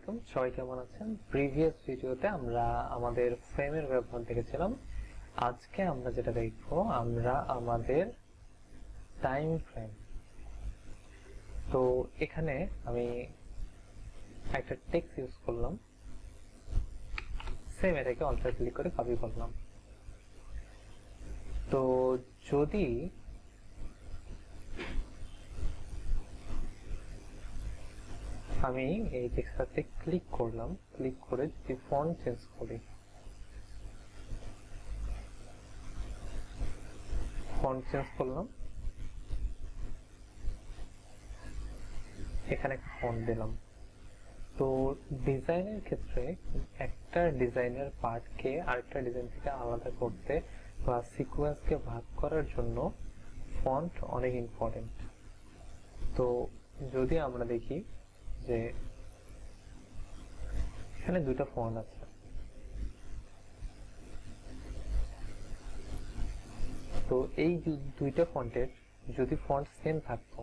আলাইকুম, সবাই কেমন আছেন? প্রিভিয়াস ভিডিওতে আমরা আমাদের ফ্রেমের ব্যবহার দেখেছিলাম। আজকে আমরা যেটা দেখব, আমরা আমাদের টাইম ফ্রেম। তো এখানে আমি একটা টেক্সট ইউজ করলাম, সেম এটাকে অল্টার ক্লিক করে কপি করলাম। তো যদি আমি এই টেক্সটটাতে ক্লিক করলাম, ক্লিক করে যদি ফন্ট চেঞ্জ করি, ফন্ট চেঞ্জ করলাম, এখানে একটা ফন্ট দিলাম। তো ডিজাইনের ক্ষেত্রে একটা ডিজাইনের পার্টকে আরেকটা ডিজাইন থেকে আলাদা করতে বা সিকোয়েন্সকে ভাগ করার জন্য ফন্ট অনেক ইম্পর্টেন্ট। তো যদি আমরা দেখি যে এখানে দুটো ফন্ট আছে, তো এই দুইটা ফন্টের যদি ফন্ট সেম থাকতো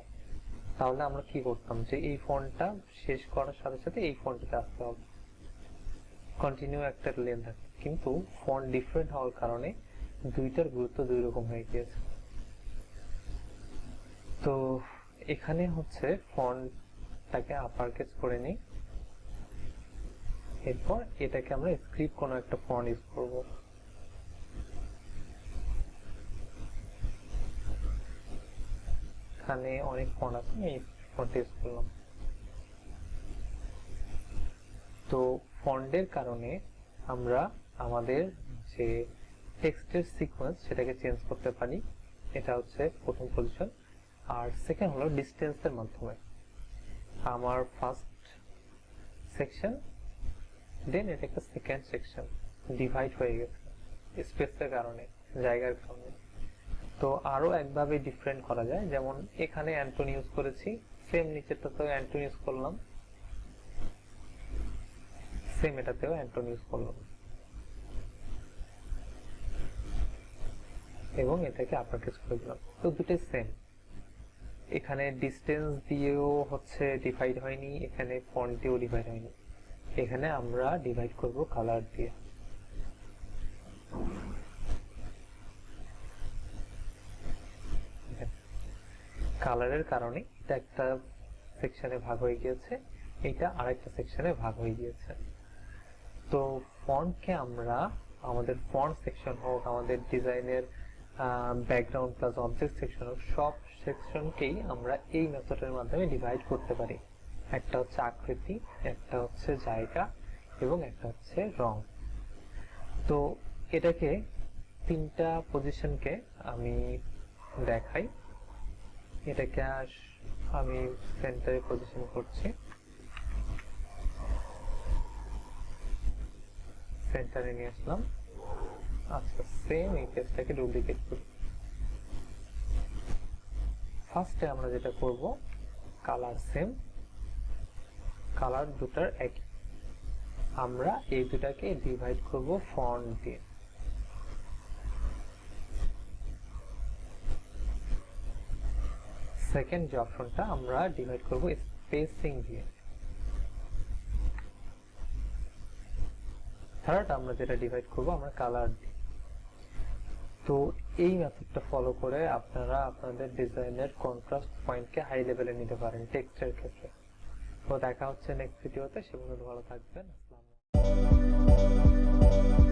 তাহলে আমরা কি করতাম, যে এই ফন্টটা শেষ করার সাথে সাথে এই ফন্টটাতে আসতে হবে, কন্টিনিউ একটা লেন থাকে। কিন্তু ফন্ট ডিফারেন্ট হওয়ার কারণে দুইটার গুরুত্ব দুই রকম হয়ে গিয়েছে। তো এখানে হচ্ছে ফন্টটাকে আপার কেস করে নিই, এরপর এটাকে আমরা স্ক্রিপ্ট কোনো একটা ফন্ট ইউজ করব। এখানে অনেক ফন্ট আছে, এই ফন্ট ইউজ করলাম। তো ফন্টের কারণে আমরা আমাদের যে টেক্সটের সিকোয়েন্স সেটাকে চেঞ্জ করতে পারি, এটা হচ্ছে প্রথম পজিশন। আর সেকেন্ড হলো ডিস্টেন্সের মাধ্যমে। আমার ফার্স্ট সেকশন, দেন এটা একটা সেকেন্ড সেকশন ডিভাইড হয়ে গেছে স্পেসের কারণে, জায়গার কারণে। তো আরো একভাবে ডিফারেন্ট করা যায়, যেমন এখানে অ্যান্টন ইউজ করেছি, সেম নিচেরটাতেও অ্যান্টন ইউজ করলাম, সেম এটাতেও অ্যান্টন ইউজ করলাম, এবং এটাকে আপার কেস করে দিলাম। তো দুটোই সেম। এখানে ডিস্টেন্স দিয়েও হচ্ছে ডিভাইড হয়নি, এখানে ফন্ট দিয়েও ডিভাইড হয়নি। এখানে আমরা ডিভাইড করব কালার দিয়ে। কালারের কারণে এটা একটা সেকশনে ভাগ হয়ে গিয়েছে, এটা আরেকটা সেকশনে ভাগ হয়ে গিয়েছে। তো ফন্টকে আমরা আমাদের ফন্ট সেকশন হোক, আমাদের ডিজাইনের ব্যাকগ্রাউন্ড প্লাস অবজেক্ট সেকশন হোক, সব সেকশনকেই আমরা এই মেথডের মাধ্যমে ডিভাইড করতে পারি। একটা হচ্ছে আকৃতি, একটা হচ্ছে জায়গা, এবং একটা হচ্ছে রং। তো এটাকে তিনটা পজিশনকে আমি দেখাই। এটাকে আমি সেন্টারে পজিশন করছি, সেন্টারে নিয়ে আসলাম। আচ্ছা, সেম এই পেজটাকে ডুপ্লিকেট করি। ফার্স্টে আমরা যেটা করব, কালার সেম, কালার দুটার একই, আমরা এই দুটাকে ডিভাইড করব ফন্ট দিয়ে। সেকেন্ড যে অপশনটা, আমরা ডিভাইড করব স্পেসিং দিয়ে। থার্ড আমরা যেটা ডিভাইড করব, আমরা কালার দিয়ে। তো এই মেথডটা ফলো করে আপনারা আপনাদের ডিজাইনের কন্ট্রাস্ট পয়েন্টকে হাই লেভেলে নিতে পারেন টেক্সটের ক্ষেত্রে। তো দেখা হচ্ছে নেক্সট ভিডিওতে, সে পর্যন্ত ভালো থাকবেন। আসসালামু আলাইকুম।